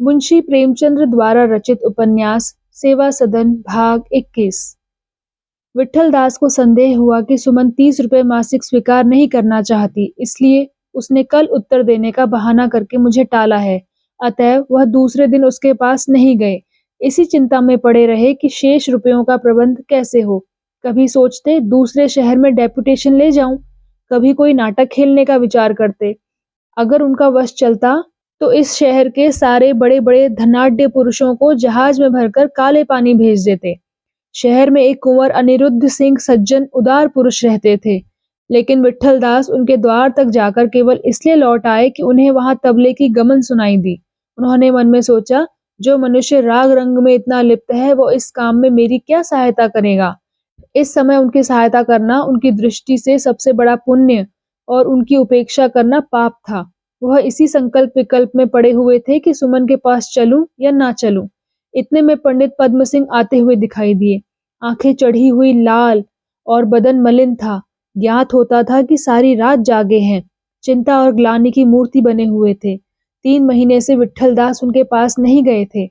मुंशी प्रेमचंद्र द्वारा रचित उपन्यास सेवा सदन भाग 21। विट्ठल दास को संदेह हुआ कि सुमन 30 रुपए मासिक स्वीकार नहीं करना चाहती, इसलिए उसने कल उत्तर देने का बहाना करके मुझे टाला है। अतएव वह दूसरे दिन उसके पास नहीं गए। इसी चिंता में पड़े रहे कि शेष रुपयों का प्रबंध कैसे हो। कभी सोचते दूसरे शहर में डेपुटेशन ले जाऊं, कभी कोई नाटक खेलने का विचार करते। अगर उनका वश चलता तो इस शहर के सारे बड़े बड़े धनाढ्य पुरुषों को जहाज में भरकर काले पानी भेज देते। शहर में एक कुंवर अनिरुद्ध सिंह सज्जन उदार पुरुष रहते थे, लेकिन विट्ठल दास उनके द्वार तक जाकर केवल इसलिए लौट आए कि उन्हें वहां तबले की गमन सुनाई दी। उन्होंने मन में सोचा, जो मनुष्य राग रंग में इतना लिप्त है वो इस काम में मेरी क्या सहायता करेगा। इस समय उनकी सहायता करना उनकी दृष्टि से सबसे बड़ा पुण्य और उनकी उपेक्षा करना पाप था। वह इसी संकल्प विकल्प में पड़े हुए थे कि सुमन के पास चलूं या ना चलूं। इतने में पंडित पद्म सिंह आते हुए दिखाई दिए। आंखें चढ़ी हुई लाल और बदन मलिन था। ज्ञात होता था कि सारी रात जागे हैं। चिंता और ग्लानि की मूर्ति बने हुए थे। 3 महीने से विट्ठल दास उनके पास नहीं गए थे।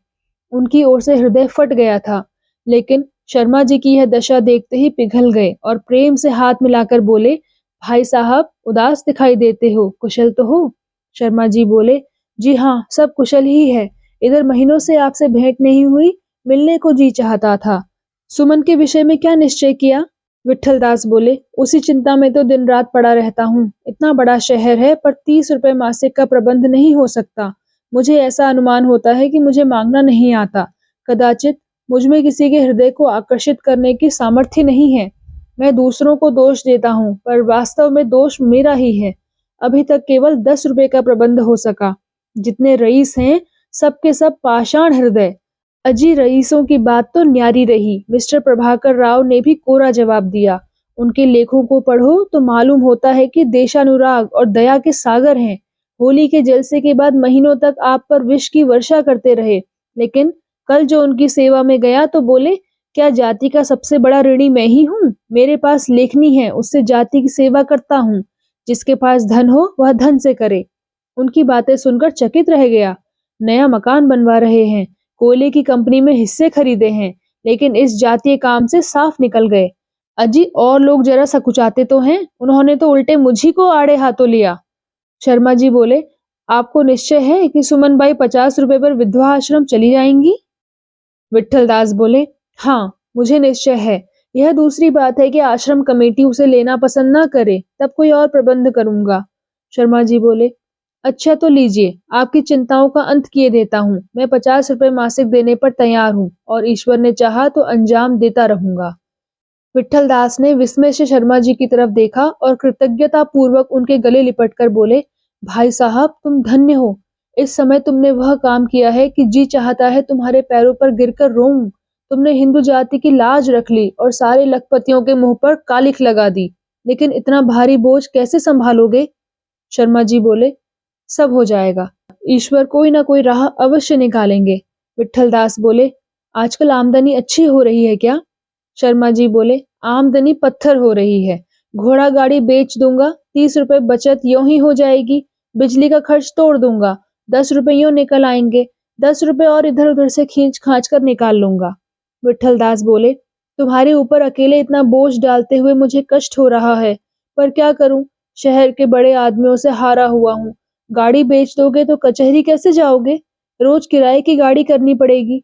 उनकी ओर से हृदय फट गया था, लेकिन शर्मा जी की यह दशा देखते ही पिघल गए और प्रेम से हाथ मिलाकर बोले, भाई साहब उदास दिखाई देते हो, कुशल तो हो? शर्मा जी बोले, जी हाँ, सब कुशल ही है। इधर महीनों से आपसे भेंट नहीं हुई, मिलने को जी चाहता था। सुमन के विषय में क्या निश्चय किया? विट्ठल दास बोले, उसी चिंता में तो दिन रात पड़ा रहता हूँ। इतना बड़ा शहर है पर 30 रुपए मासिक का प्रबंध नहीं हो सकता। मुझे ऐसा अनुमान होता है कि मुझे मांगना नहीं आता। कदाचित मुझमें किसी के हृदय को आकर्षित करने की सामर्थ्य नहीं है। मैं दूसरों को दोष देता हूँ, पर वास्तव में दोष मेरा ही है। अभी तक केवल 10 रुपए का प्रबंध हो सका। जितने रईस हैं सब के सब पाषाण हृदय। अजी रईसों की बात तो न्यारी रही। मिस्टर प्रभाकर राव ने भी कोरा जवाब दिया। उनके लेखों को पढ़ो तो मालूम होता है कि देशानुराग और दया के सागर हैं। होली के जलसे के बाद महीनों तक आप पर विष की वर्षा करते रहे, लेकिन कल जो उनकी सेवा में गया तो बोले, क्या जाति का सबसे बड़ा ऋणी मैं ही हूँ? मेरे पास लेखनी है, उससे जाति की सेवा करता हूँ। जिसके पास धन हो वह धन से करे। उनकी बातें सुनकर चकित रह गया। नया मकान बनवा रहे हैं, कोयले की कंपनी में हिस्से खरीदे हैं, लेकिन इस जातीय काम से साफ निकल गए। अजी और लोग जरा सकुचाते तो हैं, उन्होंने तो उल्टे मुझी को आड़े हाथों लिया। शर्मा जी बोले, आपको निश्चय है कि सुमन बाई 50 रुपए पर विधवा आश्रम चली जाएंगी? विट्ठल दास बोले, हाँ, मुझे निश्चय है। यह दूसरी बात है कि आश्रम कमेटी उसे लेना पसंद ना करे, तब कोई और प्रबंध करूंगा। शर्मा जी बोले, अच्छा तो लीजिए, आपकी चिंताओं का अंत किए देता हूँ। मैं 50 रुपए मासिक देने पर तैयार हूँ और ईश्वर ने चाहा तो अंजाम देता रहूंगा। विट्ठल दास ने विस्मय से शर्मा जी की तरफ देखा और कृतज्ञता पूर्वक उनके गले लिपटकर बोले, भाई साहब तुम धन्य हो। इस समय तुमने वह काम किया है कि जी चाहता है तुम्हारे पैरों पर गिरकर रोऊं। तुमने हिंदू जाति की लाज रख ली और सारे लखपतियों के मुंह पर कालिख लगा दी। लेकिन इतना भारी बोझ कैसे संभालोगे? शर्मा जी बोले, सब हो जाएगा। ईश्वर कोई ना कोई राह अवश्य निकालेंगे। विट्ठल दास बोले, आजकल आमदनी अच्छी हो रही है क्या? शर्मा जी बोले, आमदनी पत्थर हो रही है। घोड़ा गाड़ी बेच दूंगा, 30 रुपए बचत यों ही हो जाएगी। बिजली का खर्च तोड़ दूंगा, 10 रुपए यूं निकल आएंगे। 10 रुपए और इधर उधर से खींच खांच कर निकाल लूंगा। विट्ठल दास बोले, तुम्हारे ऊपर अकेले इतना बोझ डालते हुए मुझे कष्ट हो रहा है, पर क्या करूं? शहर के बड़े आदमियों से हारा हुआ हूँ। गाड़ी बेच दोगे तो कचहरी कैसे जाओगे? रोज किराए की गाड़ी करनी पड़ेगी।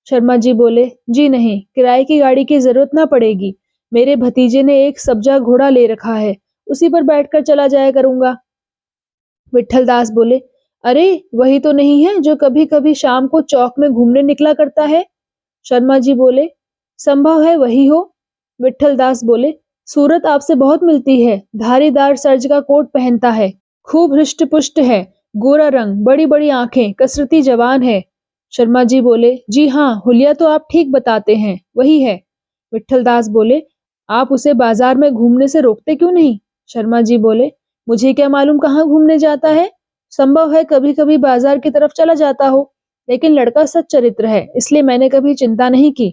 शर्मा जी बोले, जी नहीं, किराए की गाड़ी की जरूरत ना पड़ेगी। मेरे भतीजे ने एक सब्जा घोड़ा ले रखा है, उसी पर बैठकर चला जाया करूंगा। विट्ठल दास बोले, अरे वही तो नहीं है जो कभी कभी शाम को चौक में घूमने निकला करता है? शर्मा जी बोले, संभव है वही हो। विट्ठल दास बोले, सूरत आपसे बहुत मिलती है। धारीदार सर्ज का कोट पहनता है, खूब हृष्ट पुष्ट है, गोरा रंग, बड़ी बड़ी आंखें, कसरती जवान है। शर्मा जी बोले, जी हाँ, हुलिया तो आप ठीक बताते हैं, वही है। विट्ठल दास बोले, आप उसे बाजार में घूमने से रोकते क्यों नहीं? शर्मा जी बोले, मुझे क्या मालूम कहाँ घूमने जाता है। संभव है कभी कभी बाजार की तरफ चला जाता हो, लेकिन लड़का सच्चरित्र है, इसलिए मैंने कभी चिंता नहीं की।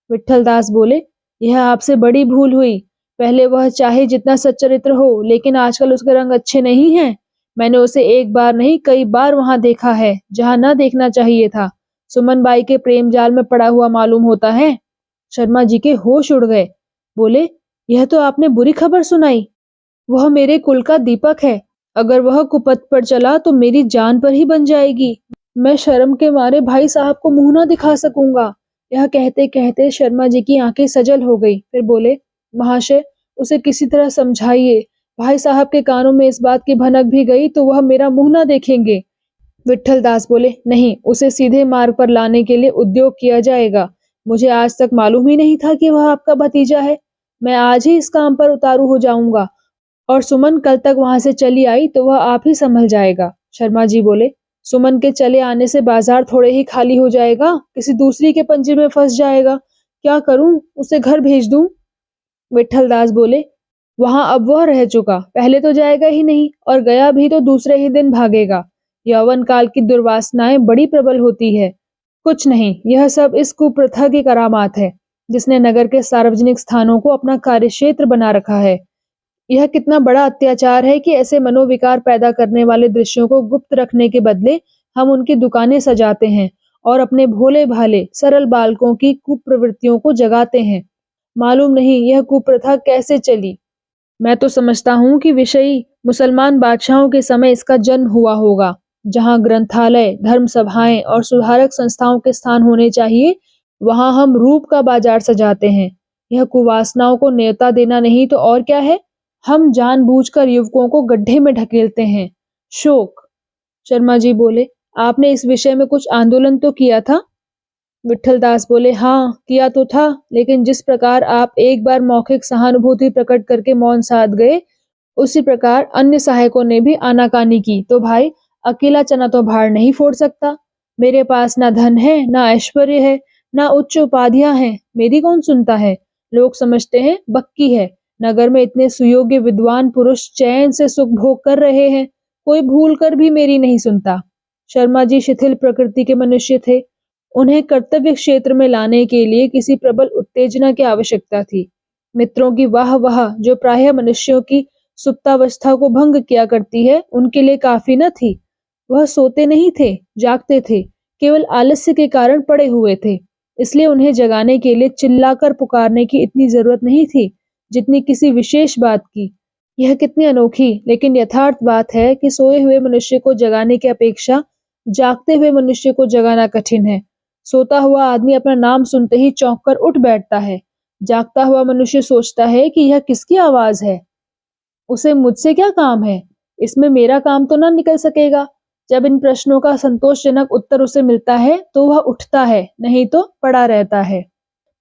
विट्ठल दास बोले, यह आपसे बड़ी भूल हुई। पहले वह चाहे जितना सच्चरित्र हो, लेकिन आजकल उसके रंग अच्छे नहीं हैं। मैंने उसे एक बार नहीं कई बार वहां देखा है जहां न देखना चाहिए था। सुमन बाई के प्रेम जाल में पड़ा हुआ मालूम होता है। शर्मा जी के होश उड़ गए। बोले, यह तो आपने बुरी खबर सुनाई। वह मेरे कुल का दीपक है। अगर वह कुपथ पर चला तो मेरी जान पर ही बन जाएगी। मैं शर्म के मारे भाई साहब को मुंह ना दिखा सकूंगा। यह कहते कहते शर्मा जी की आंखें सजल हो गई। फिर बोले, महाशय, उसे किसी तरह समझाइए। भाई साहब के कानों में इस बात की भनक भी गई तो वह मेरा मुंह ना देखेंगे। विट्ठल दास बोले, नहीं, उसे सीधे मार्ग पर लाने के लिए उद्योग किया जाएगा। मुझे आज तक मालूम ही नहीं था कि वह आपका भतीजा है। मैं आज ही इस काम पर उतारू हो जाऊंगा, और सुमन कल तक वहां से चली आई तो वह आप ही संभल जाएगा। शर्मा जी बोले, सुमन के चले आने से बाजार थोड़े ही खाली हो जाएगा, किसी दूसरी के पंजे में फंस जाएगा। क्या करूं, उसे घर भेज दूं? विट्ठल दास बोले, वहां अब वह रह चुका, पहले तो जाएगा ही नहीं, और गया भी तो दूसरे ही दिन भागेगा। यौवन काल की दुर्वासनाएं बड़ी प्रबल होती है। कुछ नहीं, यह सब इस कुप्रथा की करामात है, जिसने नगर के सार्वजनिक स्थानों को अपना कार्यक्षेत्र बना रखा है। यह कितना बड़ा अत्याचार है कि ऐसे मनोविकार पैदा करने वाले दृश्यों को गुप्त रखने के बदले हम उनकी दुकानें सजाते हैं और अपने भोले भाले सरल बालकों की कुप्रवृत्तियों को जगाते हैं। मालूम नहीं यह कुप्रथा कैसे चली। मैं तो समझता हूँ कि विषयी मुसलमान बादशाहों के समय इसका जन्म हुआ होगा। जहाँ ग्रंथालय, धर्म सभाएं और सुधारक संस्थाओं के स्थान होने चाहिए, वहां हम रूप का बाजार सजाते हैं। यह कुवासनाओं को न्योता देना नहीं तो और क्या है। हम जानबूझकर युवकों को गड्ढे में ढकेलते हैं। शोक। शर्मा जी बोले, आपने इस विषय में कुछ आंदोलन तो किया था? विट्ठल दास बोले, हाँ, किया तो था, लेकिन जिस प्रकार आप एक बार मौखिक सहानुभूति प्रकट करके मौन साध गए, उसी प्रकार अन्य सहायकों ने भी आनाकानी की तो भाई, अकेला चना तो भार नहीं फोड़ सकता। मेरे पास ना धन है, ना ऐश्वर्य है, ना उच्च उपाधियां हैं, मेरी कौन सुनता है। लोग समझते हैं बक्की है। नगर में इतने सुयोग्य विद्वान पुरुष चैन से सुख भोग कर रहे हैं, कोई भूल कर भी मेरी नहीं सुनता। शर्मा जी शिथिल प्रकृति के मनुष्य थे। उन्हें कर्तव्य क्षेत्र में लाने के लिए किसी प्रबल उत्तेजना की आवश्यकता थी। मित्रों की वाह वाह, जो प्रायः मनुष्यों की सुप्तावस्था को भंग किया करती है, उनके लिए काफी न थी। वह सोते नहीं थे, जागते थे, केवल आलस्य के कारण पड़े हुए थे। इसलिए उन्हें जगाने के लिए चिल्लाकर पुकारने की इतनी जरूरत नहीं थी जितनी किसी विशेष बात की। यह कितनी अनोखी लेकिन यथार्थ बात है कि सोए हुए मनुष्य को जगाने की अपेक्षा जागते हुए मनुष्य को जगाना कठिन है। सोता हुआ आदमी अपना नाम सुनते ही चौंक कर उठ बैठता है। जागता हुआ मनुष्य सोचता है कि यह किसकी आवाज है, उसे मुझसे क्या काम है, इसमें मेरा काम तो ना निकल सकेगा। जब इन प्रश्नों का संतोषजनक उत्तर उसे मिलता है तो वह उठता है, नहीं तो पड़ा रहता है।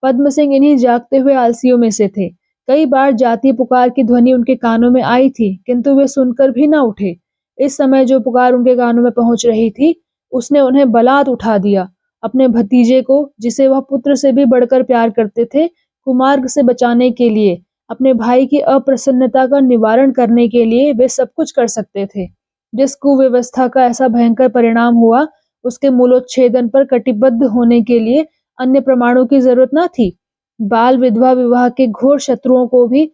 पद्म सिंह इन्हीं जागते हुए आलसियों में से थे। कई बार जाती पुकार की ध्वनि उनके कानों में आई थी, किंतु वे सुनकर भी ना उठे। इस समय जो पुकार उनके कानों में पहुंच रही थी, उसने उन्हें बलात् उठा दिया। अपने भतीजे को, जिसे वह पुत्र से भी बढ़कर प्यार करते थे, कुमार्ग से बचाने के लिए, अपने भाई की अप्रसन्नता का निवारण करने के लिए वे सब कुछ कर सकते थे। जिस कुव्यवस्था का ऐसा भयंकर परिणाम हुआ, उसके मूलोच्छेदन पर कटिबद्ध होने के लिए अन्य प्रमाणों की जरूरत न थी। बाल विधवा विवाह के घोर शत्रुओं को भी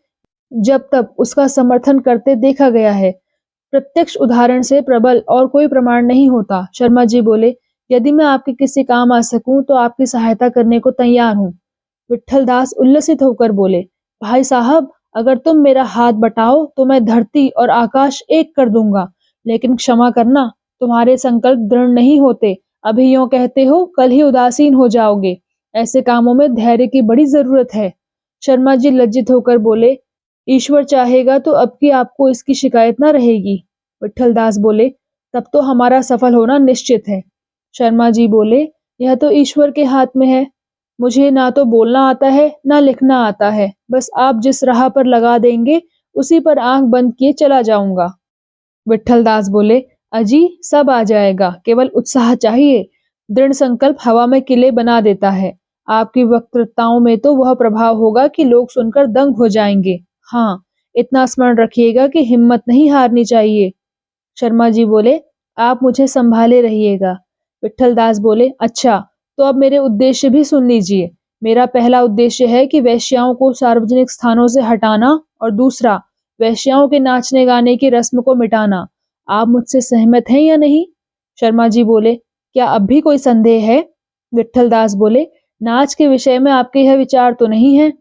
जब तक उसका समर्थन करते देखा गया है। प्रत्यक्ष उदाहरण से प्रबल और कोई प्रमाण नहीं होता। शर्मा जी बोले, यदि मैं आपके किसी काम आ सकूं तो आपकी सहायता करने को तैयार हूँ। विट्ठल दास उल्लसित होकर बोले, भाई साहब, अगर तुम मेरा हाथ बटाओ तो मैं धरती और आकाश एक कर दूंगा, लेकिन क्षमा करना, तुम्हारे संकल्प दृढ़ नहीं होते। अभी यूं कहते हो, कल ही उदासीन हो जाओगे। ऐसे कामों में धैर्य की बड़ी जरूरत है। शर्मा जी लज्जित होकर बोले, ईश्वर चाहेगा तो अब की आपको इसकी शिकायत ना रहेगी। विट्ठल दास बोले, तब तो हमारा सफल होना निश्चित है। शर्मा जी बोले, यह तो ईश्वर के हाथ में है। मुझे ना तो बोलना आता है ना लिखना आता है, बस आप जिस राह पर लगा देंगे उसी पर आंख बंद किए चला जाऊंगा। विट्ठल दास बोले, अजी, सब आ जाएगा, केवल उत्साह चाहिए। दृढ़ संकल्प हवा में किले बना देता है। आपकी वक्तृताओं में तो वह प्रभाव होगा कि लोग सुनकर दंग हो जाएंगे। हाँ, इतना स्मरण रखिएगा कि हिम्मत नहीं हारनी चाहिए। शर्मा जी बोले, आप मुझे संभाले रहिएगा। विट्ठल दास बोले, अच्छा, तो अब मेरे उद्देश्य भी सुन लीजिए। मेरा पहला उद्देश्य है कि वेश्याओं को सार्वजनिक स्थानों से हटाना, और दूसरा, वेश्याओं के नाचने गाने की रस्म को मिटाना। आप मुझसे सहमत हैं या नहीं? शर्मा जी बोले, क्या अब भी कोई संदेह है? विट्ठलदास बोले, नाच के विषय में आपके यह विचार तो नहीं है?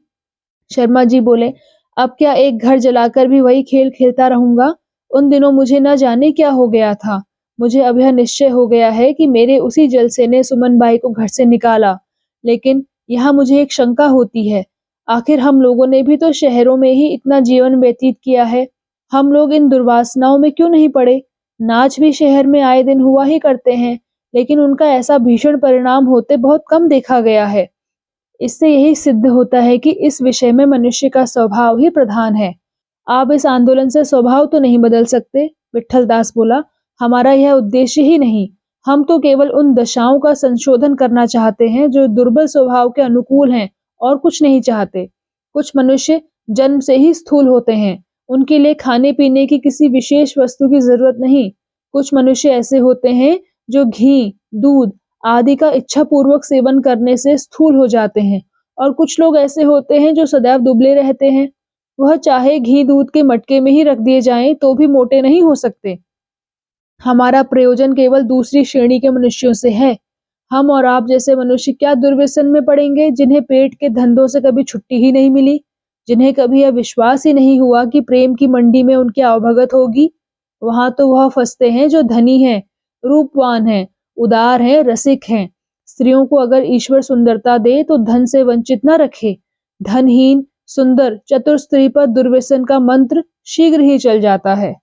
शर्मा जी बोले, अब क्या एक घर जलाकर भी वही खेल खेलता रहूंगा? उन दिनों मुझे न जाने क्या हो गया था। मुझे अब यह निश्चय हो गया है कि मेरे उसी जलसे ने सुमन बाई को घर से निकाला। लेकिन यहाँ मुझे एक शंका होती है। आखिर हम लोगों ने भी तो शहरों में ही इतना जीवन व्यतीत किया है। हम लोग इन दुर्वासनाओं में क्यों नहीं पड़े? नाच भी शहर में आए दिन हुआ ही करते हैं, लेकिन उनका ऐसा भीषण परिणाम होते बहुत कम देखा गया है। इससे यही सिद्ध होता है कि इस विषय में मनुष्य का स्वभाव ही प्रधान है। आप इस आंदोलन से स्वभाव तो नहीं बदल सकते। विट्ठलदास बोला, हमारा यह उद्देश्य ही नहीं। हम तो केवल उन दशाओं का संशोधन करना चाहते हैं जो दुर्बल स्वभाव के अनुकूल हैं, और कुछ नहीं चाहते। कुछ मनुष्य जन्म से ही स्थूल होते हैं, उनके लिए खाने पीने की किसी विशेष वस्तु की जरूरत नहीं। कुछ मनुष्य ऐसे होते हैं जो घी, दूध आदि का इच्छापूर्वक सेवन करने से स्थूल हो जाते हैं, और कुछ लोग ऐसे होते हैं जो सदैव दुबले रहते हैं। वह चाहे घी दूध के मटके में ही रख दिए जाएं तो भी मोटे नहीं हो सकते। हमारा प्रयोजन केवल दूसरी श्रेणी के मनुष्यों से है। हम और आप जैसे मनुष्य क्या दुर्व्यसन में पड़ेंगे, जिन्हें पेट के धंधों से कभी छुट्टी ही नहीं मिली, जिन्हें कभी यह विश्वास ही नहीं हुआ कि प्रेम की मंडी में उनकी आवभगत होगी। वहां तो वह फंसते हैं जो धनी हैं, रूपवान हैं, उदार हैं, रसिक हैं। स्त्रियों को अगर ईश्वर सुंदरता दे तो धन से वंचित न रखे। धनहीन, सुंदर, चतुर स्त्री पर दुर्व्यसन का मंत्र शीघ्र ही चल जाता है।